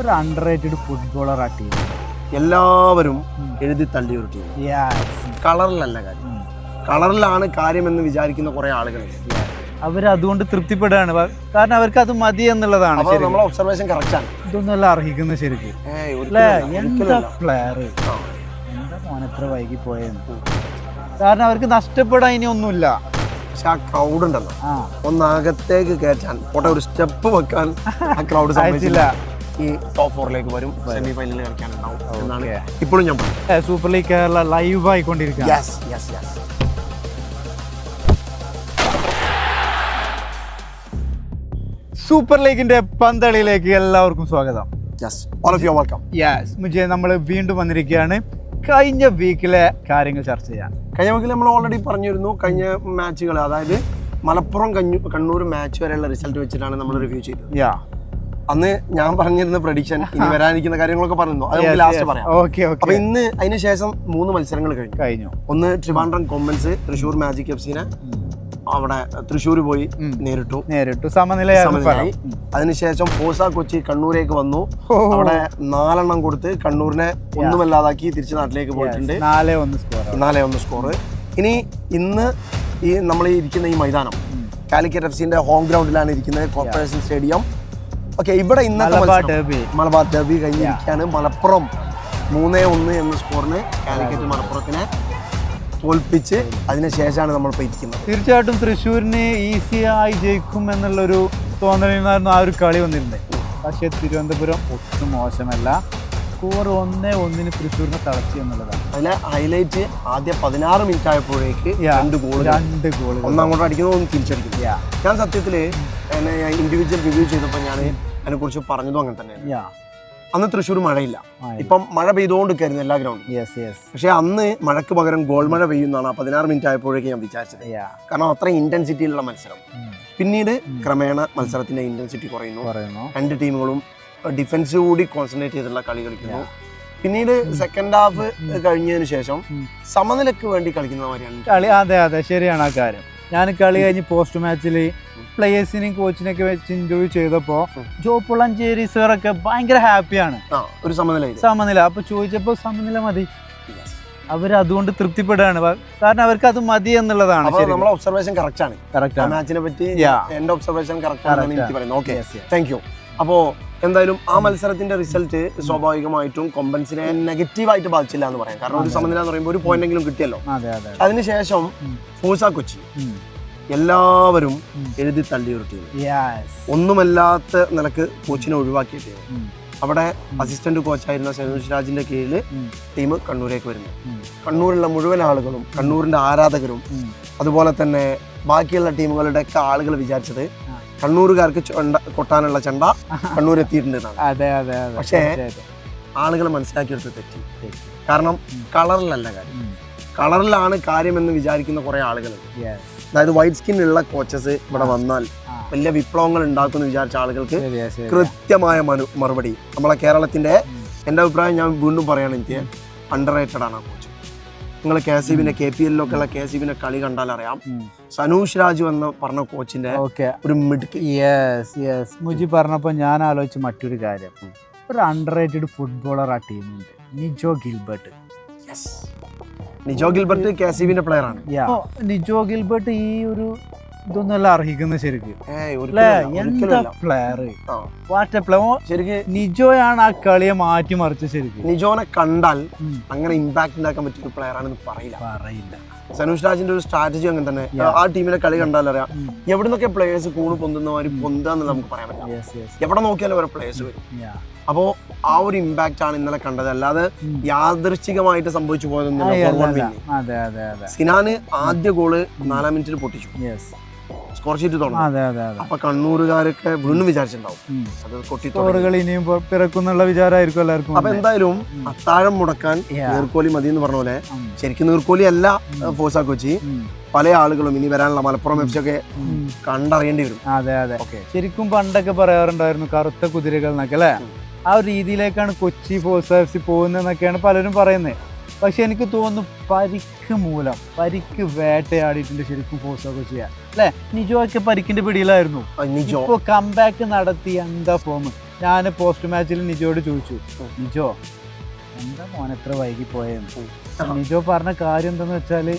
ഒരു underrated footballer ആ team. എല്ലാവരും എഴുതി തള്ളിയ ഒരു ടീം. കളറിലല്ല കാര്യം, കളറിലാണ് കാര്യമെന്ന് വിചാരിക്കുന്ന കുറെ ആളുകളുണ്ട്. അവരതുകൊണ്ട് തൃപ്തിപ്പെടുകയാണ്, കാരണം അവർക്ക് അത് മതി എന്നുള്ളതാണ്. നമ്മളെ ഒബ്സർവേഷൻ കറക്റ്റ് ആണ്. ഇതൊന്നല്ല അർഹിക്കുന്നത് ശരിക്കും. എന്താ പ്ലെയർ, എന്താ മോൻ എത്ര വൈകി പോയെന്ന്. കാരണം അവർക്ക് നഷ്ടപ്പെടാൻ ഇനി ഒന്നുമില്ല. പക്ഷെ ആ ക്രൗഡ് ഉണ്ടല്ലോ, ഒന്നകത്തേക്ക് കയറ്റാൻ ഒരു സ്റ്റെപ്പ് വെക്കാൻ ആ ക്രൗഡ് സമ്മതിച്ചില്ല. ഈ ടോപ്പ് 4 വരും, സെമി ഫൈനലിൽ കളിക്കാനുണ്ടാവും എന്നാണ് ഇപ്പോഴും ഞാൻ പറയുന്നത്. സൂപ്പർ ലീഗ് കേരള ലൈവ് ആയിക്കൊണ്ടിരിക്കുക. സൂപ്പർ ലീഗിന്റെ പന്തളിയിലേക്ക് എല്ലാവർക്കും സ്വാഗതം. മുജേ, നമ്മൾ വീണ്ടും വന്നിരിക്കുകയാണ് കഴിഞ്ഞ വീക്കിലെ കാര്യങ്ങൾ ചർച്ച ചെയ്യാൻ. കഴിഞ്ഞ വീക്കിൽ നമ്മൾ ഓൾറെഡി പറഞ്ഞിരുന്നു. കഴിഞ്ഞ മാച്ചുകൾ, അതായത് മലപ്പുറം കണ്ണൂർ മാച്ച് വരെയുള്ള റിസൾട്ട് വെച്ചിട്ടാണ് നമ്മൾ റിവ്യൂ ചെയ്തത്. അന്ന് ഞാൻ പറഞ്ഞിരുന്ന പ്രഡിക്ഷൻ, ഇനി വരാനിരിക്കുന്ന കാര്യങ്ങളൊക്കെ പറഞ്ഞു, അത് ലാസ്റ്റ് പറയാം. അപ്പൊ ഇന്ന് അതിന് ശേഷം 3 മത്സരങ്ങൾ കഴിഞ്ഞു. ഒന്ന് ട്രിവാൻഡ്രം കൊമ്പൻസ് തൃശ്ശൂർ മാജിക് എഫ്സിനെ അവിടെ തൃശ്ശൂർ പോയി നേരിട്ടു സമനിലയായി. അതിനുശേഷം ഫോസ കൊച്ചി കണ്ണൂരേക്ക് വന്നു, അവിടെ 4 എണ്ണം കൊടുത്ത് കണ്ണൂരിനെ ഒന്നുമല്ലാതാക്കി തിരിച്ച് നാട്ടിലേക്ക് പോയിട്ടുണ്ട്. 4-1 സ്കോർ. ഇനി ഇന്ന് ഈ നമ്മൾ ഇരിക്കുന്ന ഈ മൈതാനം കാലിക്കറ്റ് എഫ്സിന്റെ ഹോം ഗ്രൗണ്ടിലാണ് ഇരിക്കുന്നത്, കോർപ്പറേഷൻ സ്റ്റേഡിയം. ഓക്കെ, ഇവിടെ ഇന്നത്തെ മലബാർ ഡെർബി കഴിഞ്ഞിരിക്കുകയാണ്. മലപ്പുറം 3-1 എന്ന സ്കോറിന് കാലിക്കറ്റ് മലപ്പുറത്തിനെ തോൽപ്പിച്ച് അതിനുശേഷമാണ് നമ്മളിപ്പോൾ ഇരിക്കുന്നത്. തീർച്ചയായിട്ടും തൃശ്ശൂരിന് ഈസിയായി ജയിക്കും എന്നുള്ളൊരു തോന്നലിനായിരുന്നു ആ ഒരു കളി വന്നിരുന്നത്. പക്ഷേ തിരുവനന്തപുരം ഒട്ടും മോശമല്ല, സ്കോർ 1-1 തൃശ്ശൂരിനെ തളച്ചു എന്നുള്ളതാണ്. അതിലെ ഹൈലൈറ്റ് ആദ്യ 16 മിനിറ്റ് ആയപ്പോഴേക്ക് 2 ഗോൾ, ഒന്നങ്ങോട്ട് അടിക്കുന്നു, ഒന്ന് തിരിച്ചടിക്കുന്നു. ഞാൻ സത്യത്തിൽ എന്നെ ഇൻഡിവിജ്വൽ റിവ്യൂ ചെയ്തപ്പോൾ ഞാൻ അതിനെക്കുറിച്ച് പറഞ്ഞതും അങ്ങനെ തന്നെയാണ്. അന്ന് തൃശ്ശൂർ മഴയില്ല, ഇപ്പം മഴ പെയ്തുകൊണ്ടിരിക്കായിരുന്നു എല്ലാ ഗ്രൗണ്ടിലും. പക്ഷെ അന്ന് മഴക്ക് പകരം ഗോൾ മഴ പെയ്യുന്നതാണ് 16 മിനിറ്റ് ആയപ്പോഴേക്ക് ഞാൻ വിചാരിച്ചത്. കാരണം അത്ര ഇന്റൻസിറ്റിയിലുള്ള മത്സരം. പിന്നീട് ക്രമേണ മത്സരത്തിന്റെ ഇന്റൻസിറ്റി കുറയുന്നു, 2 ടീമുകളും ഡിഫൻസ് കൂടി കോൺസെൻട്രേറ്റ് ചെയ്തുള്ള കളി കളിക്കുന്നു. പിന്നീട് സെക്കൻഡ് ഹാഫ് കഴിഞ്ഞതിന് ശേഷം സമനിലക്ക് വേണ്ടി കളിക്കുന്ന മാതിരിയാണ് കളി. അതെ, ശരിയാണ് ആ കാര്യം. ഞാൻ കളി കഴിഞ്ഞ് പോസ്റ്റ് മാച്ചിൽ പ്ലേയേഴ്സിനെയും കോച്ചിനെയൊക്കെ വെച്ച് ഇന്റർവ്യൂ ചെയ്തപ്പോൾ ജോപ്പുളഞ്ചേരി സാറൊക്കെ ഭയങ്കര ഹാപ്പിയാണ് ഒരു സമനില. അപ്പൊ ചോദിച്ചപ്പോൾ സമനില മതി, അവരതുകൊണ്ട് തൃപ്തിപ്പെടുകയാണ്, കാരണം അവർക്ക് അത് മതി എന്നുള്ളതാണ്. നമ്മളെ ഒബ്സർവേഷൻ കറക്റ്റ് ആണ്. മാച്ചിനെ പറ്റി എന്റെ ഒബ്സർവേഷൻ കറക്റ്റ് ആണെന്ന് എനിക്ക് പറയുന്നത്. Okay, thank you. അപ്പോൾ എന്തായാലും ആ മത്സരത്തിന്റെ റിസൾട്ട് സ്വാഭാവികമായിട്ടും കൊമ്പൻസിനെ നെഗറ്റീവായിട്ട് ബാധിച്ചില്ല എന്ന് പറയാം. കാരണം ഒരു സമനില എന്ന് പറയുമ്പോൾ ഒരു പോയിന്റെങ്കിലും കിട്ടിയല്ലോ. അതിനുശേഷം ഫോസ കൊച്ചി എല്ലാവരും എഴുതി തള്ളിയ ഒരു ടീം, ഒന്നുമല്ലാത്ത നിലക്ക് കോച്ചിനെ ഒഴിവാക്കിയ ടീം. അവിടെ അസിസ്റ്റന്റ് കോച്ചായിരുന്ന സനൂഷ് രാജിന്റെ കീഴിൽ ടീം കണ്ണൂരേക്ക് വരുന്നു. കണ്ണൂരിലുള്ള മുഴുവൻ ആളുകളും, കണ്ണൂരിന്റെ ആരാധകരും, അതുപോലെ തന്നെ ബാക്കിയുള്ള ടീമുകളുടെ ഒക്കെ ആളുകൾ വിചാരിച്ചത് കണ്ണൂരുകാർക്ക് കൊട്ടാനുള്ള ചെണ്ട കണ്ണൂർ എത്തിയിട്ടുണ്ടെന്നാണ്. പക്ഷേ ആളുകൾ മനസ്സിലാക്കിയെടുത്ത് തെറ്റി. കാരണം കളറിലല്ല കാര്യം, കളറിലാണ് കാര്യമെന്ന് വിചാരിക്കുന്ന കുറെ ആളുകളുണ്ട്. അതായത് വൈറ്റ് സ്കിൻ ഉള്ള കോച്ചസ് ഇവിടെ വന്നാൽ വലിയ വിപ്ലവങ്ങൾ ഉണ്ടാക്കുമെന്ന് വിചാരിച്ച ആളുകൾക്ക് കൃത്യമായ മറുപടി നമ്മളെ കേരളത്തിന്റെ, എൻ്റെ അഭിപ്രായം ഞാൻ വീണ്ടും പറയാണ്, എനിക്ക് അണ്ടർറേറ്റഡ് ആണ് ആ കോച്ച്. നിങ്ങൾ KPL ഉള്ള KCBന്റെ കളി കണ്ടാൽ അറിയാം, സനൂഷ് രാജു എന്ന് പറഞ്ഞ കോച്ചിന്റെ ഒരു മിടുക്ക്. മുജി പറഞ്ഞപ്പോൾ ഞാൻ ആലോചിച്ച മറ്റൊരു കാര്യം, ഒരു അണ്ടർറേറ്റഡ് ഫുട്ബോളർ ആ ടീമുണ്ട്, നിജോ ഗിൽബർട്ട്. നിജോ ഗിൽബർട്ട് KCBന്റെ പ്ലെയർ ആണ്. നിജോ ഗിൽബർട്ട് ഈ ഒരു ഇതൊന്നല്ല അർഹിക്കുന്നത് ശരിക്കും. എന്താ പ്ലെയർ, ശരിക്കും നിജോയാണ് ആ കളിയെ മാറ്റിമറിച്ച്. ശരിക്കും നിജോനെ കണ്ടാൽ അങ്ങനെ ഇമ്പാക്ട് ഉണ്ടാക്കാൻ പറ്റിയ ഒരു പ്ലെയർ ആണെന്ന് പറയില്ല. സനൂഷ് രാജിന്റെ ഒരു സ്ട്രാറ്റജി അങ്ങനെ തന്നെ. ആ ടീമിലെ കളി കണ്ടാൽ അറിയാം എവിടെ നിന്നൊക്കെ പ്ലേയേഴ്സ് കൂണ് പൊന്തുന്നവര് പൊന്താന്ന് നമുക്ക് പറയാൻ പറ്റില്ല. എവിടെ നോക്കിയാലും ഓരോ പ്ലേയേഴ്സ് വരും. അപ്പോ ആ ഒരു ഇമ്പാക്ട് ആണ് ഇന്നലെ കണ്ടത്, അല്ലാതെ യാദൃശ്ചികമായിട്ട് സംഭവിച്ചു പോയതൊന്നും. സിനാന് ആദ്യ ഗോള് 4-ാം മിനിറ്റിൽ പൊട്ടിച്ചു, സ്കോർ ഷീറ്റ് തുടങ്ങി. അപ്പൊ കണ്ണൂരുകാരൊക്കെ വീണ്ടും വിചാരിച്ചിട്ടുണ്ടാവും അത് കൊട്ടിത്തോറുകൾ ഇനിയും പിറക്കുന്നുള്ള വിചാരമായിരിക്കും എല്ലാവർക്കും. അപ്പൊ എന്തായാലും അത്താഴം മുടക്കാൻ നീർക്കോലി മതി എന്ന് പറഞ്ഞ പോലെ, ശരിക്കും നീർക്കോലി അല്ല ഫോസ കൊച്ചി, പല ആളുകളും ഇനി വരാനുള്ള മലപ്പുറം FC ഒക്കെ കണ്ടറിയേണ്ടി വരും. അതെ, ശരിക്കും പണ്ടൊക്കെ പറയാറുണ്ടായിരുന്നു കറുത്ത കുതിരകൾ എന്നൊക്കെ അല്ലെ. ആ ഒരു രീതിയിലേക്കാണ് കൊച്ചി ഫോസ FC പോകുന്നതെന്നൊക്കെയാണ് പലരും പറയുന്നത്. പക്ഷെ എനിക്ക് തോന്നുന്നു പരിക്ക് വേട്ടയാടിയിട്ടുണ്ട് ശരിക്കും ഫോസ കൊച്ചിയ അല്ലെ. നിജോ ഒക്കെ പരിക്കിന്റെ പിടിയിലായിരുന്നു. ഇപ്പൊ കംബാക്ക് നടത്തി എന്താ ഫോം. ഞാൻ പോസ്റ്റ് മാച്ചിൽ നിജോട് ചോദിച്ചു, നിജോ എന്താ മോൻ എത്ര വൈകി പോയെന്ന്. നിജോ പറഞ്ഞ കാര്യം എന്താന്ന് വെച്ചാല്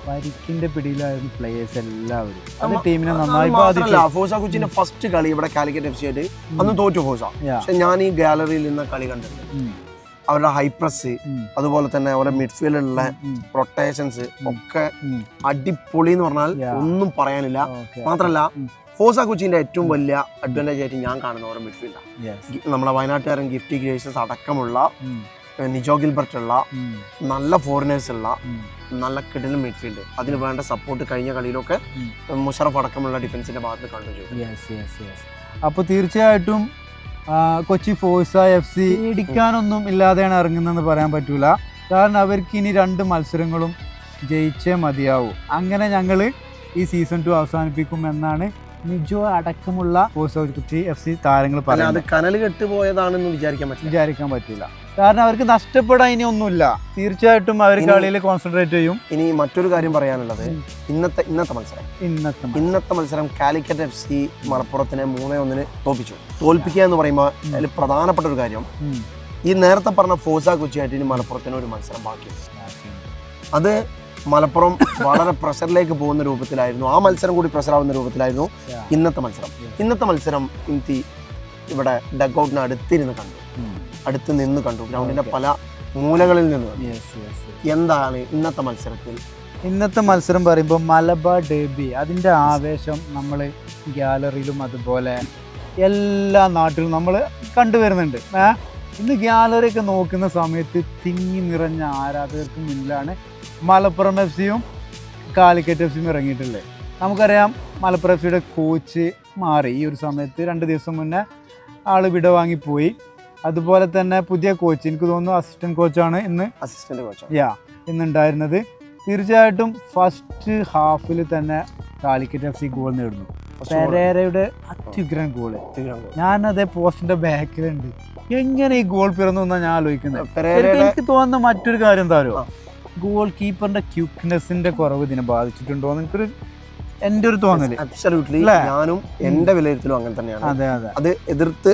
പരിക്കിന്റെ പിടിയിലായിരുന്നു പ്ലേയേഴ്സ് എല്ലാവരും. അത് ടീമിനെ നന്നായി ബാധിച്ചു. ഫോസ കൊച്ചിന്റെ ഫസ്റ്റ് കളി ഇവിടെ കാലിക്കറ്റ് FC ആയിട്ട് അന്ന് തോറ്റു ഫോസ. പക്ഷെ ഞാൻ ഈ ഗാലറിയിൽ നിന്ന് കളി കണ്ടിട്ടുണ്ട്. അവരുടെ ഹൈപ്രസ്, അതുപോലെ തന്നെ അവരുടെ മിഡ്ഫീൽഡിലുള്ള റൊട്ടേഷൻസ് ഒക്കെ അടിപൊളി എന്ന് പറഞ്ഞാൽ ഒന്നും പറയാനില്ല. മാത്രല്ല ഫോസ കൊച്ചിന്റെ ഏറ്റവും വലിയ അഡ്വാൻറ്റേജ് ആയിട്ട് ഞാൻ കാണുന്ന അവരുടെ മിഡ്ഫീൽഡാണ്. നമ്മളെ വയനാട്ടുകാരൻ ഗിഫ്റ്റി ഗ്രേഷ്യസ് അടക്കമുള്ള നിജോ ഗിൽബർട്ട് ഉള്ള നല്ല ഫോറിനേഴ്സ് ഉള്ള നല്ല കിടിലൻ മിഡ്ഫീൽഡ്. അതിന് വേണ്ട സപ്പോർട്ട് കഴിഞ്ഞ കളിയിലൊക്കെ മുഷറഫ് അടക്കമുള്ള ഡിഫൻസിന്റെ ഭാഗത്ത് കണ്ടു. അപ്പോൾ തീർച്ചയായിട്ടും കൊച്ചി ഫോഴ്സ FC ഇടിക്കാനൊന്നും ഇല്ലാതെയാണ് ഇറങ്ങുന്നതെന്ന് പറയാൻ പറ്റൂല. കാരണം അവർക്ക് ഇനി 2 മത്സരങ്ങളും ജയിച്ചേ മതിയാവൂ. അങ്ങനെ ഞങ്ങൾ ഈ സീസൺ 2 അവസാനിപ്പിക്കും എന്നാണ് നിജോ അടക്കമുള്ള ഫോഴ്സ കൊച്ചി FC താരങ്ങൾ പറയുന്നത്. അത് കനൽ കെട്ടുപോയതാണെന്ന് വിചാരിക്കാൻ പറ്റില്ല. കാരണം അവർക്ക് നഷ്ടപ്പെടാൻ ഇനി ഒന്നുമില്ല. തീർച്ചയായിട്ടും അവർ കളിയിൽ കോൺസെൻട്രേറ്റ് ചെയ്യും. ഇനി മറ്റൊരു കാര്യം പറയാനുള്ളത്, ഇന്നത്തെ മത്സരം കാലിക്കറ്റ് FC മലപ്പുറത്തിനെ 3-1 തോൽപ്പിച്ചു. തോൽപ്പിക്കുക എന്ന് പറയുമ്പോൾ അതിൽ പ്രധാനപ്പെട്ട ഒരു കാര്യം, ഈ നേരത്തെ പറഞ്ഞ ഫോഴ്സ കൊച്ചിയായിട്ട് ഇനി മലപ്പുറത്തിന് ഒരു മത്സരം ബാക്കിയുണ്ട്. അത് മലപ്പുറം വളരെ പ്രഷറിലേക്ക് പോകുന്ന രൂപത്തിലായിരുന്നു. ആ മത്സരം കൂടി പ്രഷറാവുന്ന രൂപത്തിലായിരുന്നു ഇന്നത്തെ മത്സരം. ഇന്ത്യ ഇവിടെ ഡഗ്ഔട്ടിന് അടുത്ത് നിന്ന് കണ്ടു ഗ്രൗണ്ടിന്റെ പല മൂലകളിൽ നിന്ന്. എന്താണ് ഇന്നത്തെ മത്സരം പറയുമ്പോൾ മലബാർ ഡെർബി, അതിൻ്റെ ആവേശം നമ്മൾ ഗ്യാലറിയിലും അതുപോലെ എല്ലാ നാട്ടിലും നമ്മൾ കണ്ടുവരുന്നുണ്ട്. ഇന്ന് ഗ്യാലറിയൊക്കെ നോക്കുന്ന സമയത്ത് തിങ്ങി നിറഞ്ഞ ആരാധകർക്ക് മുന്നിലാണ് മലപ്പുറം FCയും കാലിക്കറ്റ് FCയും ഇറങ്ങിയിട്ടുള്ളത്. നമുക്കറിയാം മലപ്പുറം FCയുടെ കോച്ച് മാറി. ഈ ഒരു സമയത്ത് 2 ദിവസം മുന്നേ ആൾ വിട വാങ്ങിപ്പോയി. അതുപോലെ തന്നെ പുതിയ കോച്ച്, എനിക്ക് തോന്നുന്നു അസിസ്റ്റന്റ് കോച്ചാണ് ഇന്നുണ്ടായിരുന്നത്. തീർച്ചയായിട്ടും ഫസ്റ്റ് ഹാഫിൽ തന്നെ കാലിക്കറ്റ് FC ഗോൾ നേടുന്നു. പെരേരയുടെ അത്യുഗ്രൻ ഗോള്. ഞാനതേ പോസ്റ്റിന്റെ ബാക്കിലുണ്ട്. എങ്ങനെ ഈ ഗോൾ പിറന്നു എന്നാണ് ഞാൻ ആലോചിക്കുന്നത്. എനിക്ക് തോന്നുന്ന മറ്റൊരു കാര്യം എന്താ പറയുക, ഗോൾ കീപ്പറിന്റെ ക്വിക്നെസിന്റെ കുറവ് ഇതിനെ ബാധിച്ചിട്ടുണ്ടോ എന്ന് എൻ്റെ ഒരു തോന്നല്. ഞാനും എൻ്റെ വിലയിരുത്തലും അങ്ങനെ തന്നെയാണ്. അത് എതിർത്ത്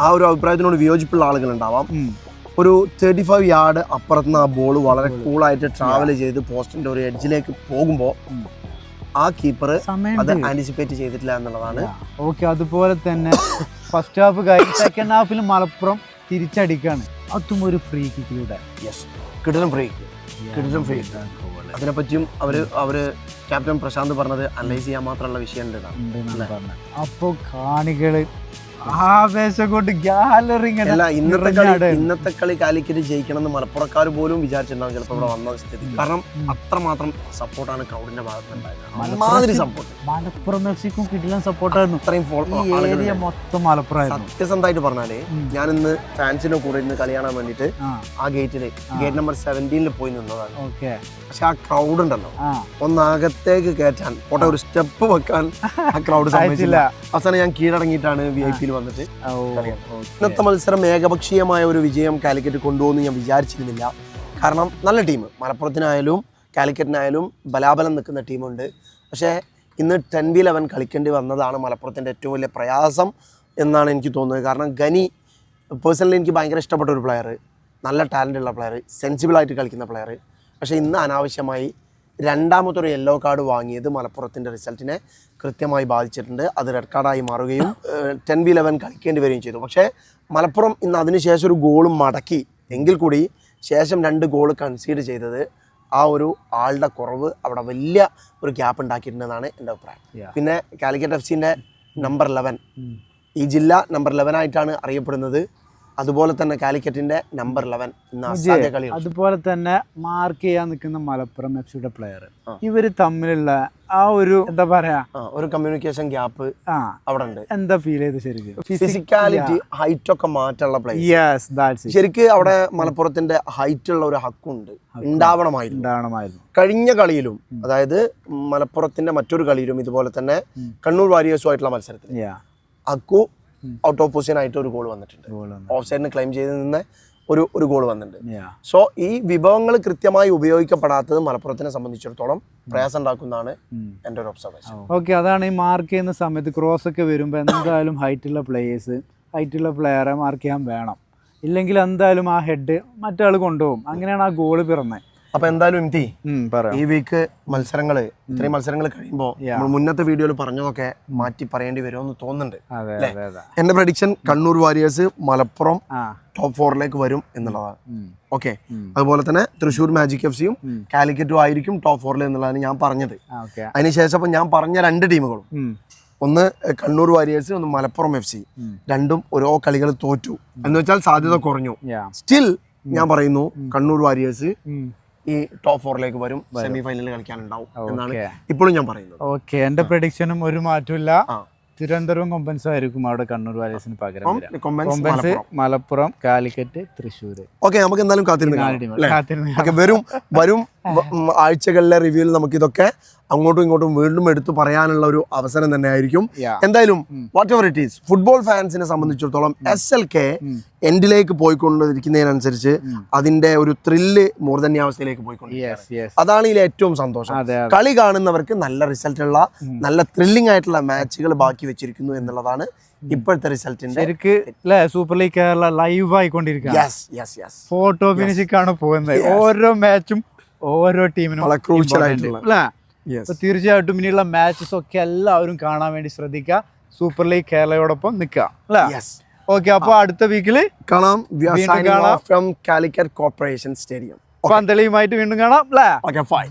ആ ഒരു അഭിപ്രായത്തിനോട് വിയോജിപ്പുള്ള ആളുകൾ ഉണ്ടാവാം. ഒരു 35 യാർഡ് അപ്പുറത്തുനിന്ന് ആ ബോൾ വളരെ കൂളായിട്ട് ട്രാവൽ ചെയ്ത് പോസ്റ്റിന്റെ ഒരു എഡ്ജിലേക്ക് പോകുമ്പോൾ ആ കീപ്പർ അത് ആന്റിസിപ്പേറ്റ് ചെയ്തിട്ടില്ല എന്നുള്ളതാണ്. ഓക്കെ, അതുപോലെ തന്നെ ഫസ്റ്റ് ഹാഫ് കഴിഞ്ഞ് സെക്കൻഡ് ഹാഫിൽ മലപ്പുറം തിരിച്ചടിക്കാണ്. അതും ഒരു ഫ്രീ കിക്കിലൂടെ. കിടിലൻ ഫ്രീ. അതിനെപ്പറ്റിയും അവര് ക്യാപ്റ്റൻ പ്രശാന്ത് പറഞ്ഞത് അനലൈസ് ചെയ്യാൻ മാത്രമുള്ള വിഷയം ഉണ്ട്. അപ്പോൾ കാണികള് ആവേശം കൊണ്ട് ഗ്യാലറി ഇന്നത്തെ കളി കാലിക്കറ്റ് ജയിക്കണം എന്ന് മലപ്പുറക്കാർ പോലും വിചാരിച്ചിട്ടുണ്ടാവും ചിലപ്പോൾ ഇവിടെ വന്ന സ്ഥിതി. കാരണം അത്രമാത്രം സപ്പോർട്ടാണ് ക്രൗഡിന്റെ ഭാഗത്തുണ്ടായിരുന്നത്. മലപ്പുറം FCക്കും കിടിലൻ സപ്പോർട്ടായിരുന്നു. മൊത്തം മലപ്പുറം. സത്യസന്ധമായിട്ട് പറഞ്ഞാല് ഞാൻ ഇന്ന് ഫാൻസിന്റെ കൂടെ ഇന്ന് കളി കാണാൻ വേണ്ടിട്ട് ആ ഗേറ്റ് നമ്പർ 17 പോയി നിന്നതാണ്. പക്ഷെ ആ ക്രൗഡ് ഉണ്ടല്ലോ, ഒന്നകത്തേക്ക് കയറ്റാൻ ഒരു സ്റ്റെപ്പ് വെക്കാൻ ആ ക്രൗഡ് സമ്മതിച്ചില്ല. അവസാനം ഞാൻ കീഴടങ്ങിയിട്ടാണ് VIP വന്നിട്ട്. ഇന്നത്തെ മത്സരം ഏകപക്ഷീയമായ ഒരു വിജയം കാലിക്കറ്റ് കൊണ്ടുപോകുമെന്ന് ഞാൻ വിചാരിച്ചിരുന്നില്ല. കാരണം നല്ല ടീം, മലപ്പുറത്തിനായാലും കാലിക്കറ്റിനായാലും ബലാബലം നിൽക്കുന്ന ടീമുണ്ട്. പക്ഷേ ഇന്ന് 10v11 കളിക്കേണ്ടി വന്നതാണ് മലപ്പുറത്തിൻ്റെ ഏറ്റവും വലിയ പ്രയാസം എന്നാണ് എനിക്ക് തോന്നുന്നത്. കാരണം ഗനി പേഴ്സണലി എനിക്ക് ഭയങ്കര ഇഷ്ടപ്പെട്ട ഒരു പ്ലെയർ, നല്ല ടാലൻ്റ് ഉള്ള പ്ലെയർ, സെൻസിബിളായിട്ട് കളിക്കുന്ന പ്ലെയർ. പക്ഷേ ഇന്ന് അനാവശ്യമായി രണ്ടാമതൊരു യെല്ലോ കാർഡ് വാങ്ങിയത് മലപ്പുറത്തിൻ്റെ റിസൾട്ടിനെ കൃത്യമായി ബാധിച്ചിട്ടുണ്ട്. അത് റെഡ് കാർഡായി മാറുകയും 10v11 കളിക്കേണ്ടി വരികയും ചെയ്തു. പക്ഷേ മലപ്പുറം ഇന്ന് അതിനുശേഷം ഒരു ഗോളും മടക്കി എങ്കിൽ കൂടി ശേഷം 2 ഗോൾ കൺസീഡ് ചെയ്തത് ആ ഒരു ആളുടെ കുറവ് അവിടെ വലിയ ഒരു ഗ്യാപ്പ് ഉണ്ടാക്കിയിട്ടുണ്ടെന്നാണ് എൻ്റെ അഭിപ്രായം. പിന്നെ കാലിക്കറ്റ് FCൻ്റെ നമ്പർ 11, ഈ ജില്ല നമ്പർ 11 ആയിട്ടാണ് അറിയപ്പെടുന്നത്. അതുപോലെ തന്നെ കാലിക്കറ്റിന്റെ നമ്പർ 11 ഇന്ന് അസാധ്യ കളിയാണ്. അതുപോലെ തന്നെ മാർക്ക് ചെയ്യാൻ നിൽക്കുന്ന മലപ്പുറം FCയുടെ പ്ലെയർ, ഇവര് തമ്മിലുള്ള ആ ഒരു എന്താ പറയാ ഒരു കമ്മ്യൂണിക്കേഷൻ ഗ്യാപ്പ് അവിടെ ഉണ്ട്. എന്താ ഫീൽ ചെയ്ത് ശരിക്കും? ഫിസിക്കാലിറ്റി, ഹൈറ്റ് ഒക്കെ മാറ്റുള്ള പ്ലെയർ. ശരിക്ക് അവിടെ മലപ്പുറത്തിന്റെ ഹൈറ്റ് ഉള്ള ഒരു ഹക്കുണ്ട്, ഉണ്ടാവണമായിരുന്നു. കഴിഞ്ഞ കളിയിലും, അതായത് മലപ്പുറത്തിന്റെ മറ്റൊരു കളിയിലും ഇതുപോലെ തന്നെ കണ്ണൂർ വാരിയേഴ്സുമായിട്ടുള്ള മത്സരത്തിൽ ഹക്കു ഔട്ട് ഓഫ് പൊസിഷൻ ആയിട്ട് ഒരു ഗോൾ വന്നിട്ടുണ്ട്. ഓഫ് സൈഡിന് ക്ലെയിം ചെയ്ത് നിന്ന് ഒരു ഗോൾ വന്നിട്ടുണ്ട്. സോ ഈ വിഭവങ്ങൾ കൃത്യമായി ഉപയോഗിക്കപ്പെടാത്തത് മലപ്പുറത്തിനെ സംബന്ധിച്ചിടത്തോളം പ്രയാസം ഉണ്ടാക്കുന്നതാണ് എൻ്റെ ഒരു ഒബ്സർവേഷൻ. ഓക്കെ, അതാണ് ഈ മാർക്ക് ചെയ്യുന്ന സമയത്ത് ക്രോസ് ഒക്കെ വരുമ്പോൾ എന്തായാലും ഹൈറ്റുള്ള പ്ലേയേഴ്സ് ആയിട്ടുള്ള പ്ലെയറെ മാർക്ക് ചെയ്യാൻ വേണം. ഇല്ലെങ്കിൽ എന്തായാലും ആ ഹെഡ് മറ്റാൾ കൊണ്ടുപോകും. അങ്ങനെയാണ് ആ ഗോള് പിറന്നത്. അപ്പൊ എന്തായാലും ഈ വീക്ക് മത്സരങ്ങള് ഇത്രയും മത്സരങ്ങൾ കഴിയുമ്പോ മുന്നത്തെ വീഡിയോയിൽ പറഞ്ഞതൊക്കെ മാറ്റി പറയേണ്ടി വരുമെന്ന് തോന്നുന്നുണ്ട്. എന്റെ prediction Kannur warriors Malappuram top 4 വരും എന്നുള്ളതാണ്. ഓക്കെ, അതുപോലെ തന്നെ തൃശ്ശൂർ മാജിക് എഫ് സിയും കാലിക്കറ്റും ആയിരിക്കും ടോപ്പ് 4 എന്നുള്ളതാണ് ഞാൻ പറഞ്ഞത്. അതിനുശേഷം ഞാൻ പറഞ്ഞ 2 ടീമുകളും, ഒന്ന് കണ്ണൂർ വാരിയേഴ്സ്, ഒന്ന് മലപ്പുറം FC, രണ്ടും ഓരോ കളികൾ തോറ്റു എന്ന് വെച്ചാൽ സാധ്യത കുറഞ്ഞു. സ്റ്റിൽ ഞാൻ പറയുന്നു കണ്ണൂർ വാരിയേഴ്സ് ഈ ടോപ്പ് 4 വരും, സെമി ഫൈനലിൽ കളിക്കാനുണ്ടാവും എന്നാണ് ഇപ്പോഴും ഞാൻ പറയുന്നത്. ഓക്കെ, എന്റെ പ്രഡിക്ഷനും ഒരു മാറ്റമില്ല. തിരുവനന്തപുരം കൊമ്പൻസ് ആയിരിക്കും അവിടെ കണ്ണൂർ വാരിയേഴ്സിന് പകരം. കൊമ്പൻസ്, മലപ്പുറം, കാലിക്കറ്റ്, തൃശ്ശൂർ. ഓക്കെ, നമുക്ക് എന്തായാലും കാത്തിരുന്ന് വരും ആഴ്ചകളിലെ റിവ്യൂവിൽ നമുക്ക് ഇതൊക്കെ അങ്ങോട്ടും ഇങ്ങോട്ടും വീണ്ടും എടുത്തു പറയാനുള്ള ഒരു അവസരം തന്നെ ആയിരിക്കും. എന്തായാലും whatever it is, football ഫാൻസിനെ സംബന്ധിച്ചിടത്തോളം SLK എൻഡിലേക്ക് പോയിക്കൊണ്ടിരിക്കുന്നതിനനുസരിച്ച് അതിന്റെ ഒരു ത്രില്ല് മൂർധന്യാവസ്ഥയിലേക്ക് പോയിക്കൊണ്ടിരിക്കുകയാണ്. അതാണ് ഇതിൽ ഏറ്റവും സന്തോഷം. കളി കാണുന്നവർക്ക് നല്ല റിസൾട്ട് ഉള്ള നല്ല ത്രില്ലിംഗ് ആയിട്ടുള്ള മാച്ചുകൾ ബാക്കി വെച്ചിരിക്കുന്നു എന്നുള്ളതാണ് ഇപ്പോഴത്തെ റിസൾട്ടിന്റെ. സൂപ്പർ ലീഗ് കേരള ലൈവ് ആയിക്കൊണ്ടിരിക്കുകയാണ്. ഫോട്ടോ ഫിനിഷിക്കാണ് പോകുന്നത്. ഓരോ മാച്ചും ഓരോ ടീമിനും ക്രൂഷ്യൽ ആയിട്ടുള്ള. തീർച്ചയായിട്ടും ഇനിയുള്ള മാച്ചസ് ഒക്കെ എല്ലാവരും കാണാൻ വേണ്ടി ശ്രദ്ധിക്കുക. സൂപ്പർ ലീഗ് കേരളയോടൊപ്പം നിൽക്കുക അല്ലേ? ഓക്കെ, അപ്പൊ അടുത്ത വീക്കില് കാണാം. From Calicut corporation stadium. പന്തളിയുമായിട്ട് വീണ്ടും കാണാം അല്ലേ? Okay, by.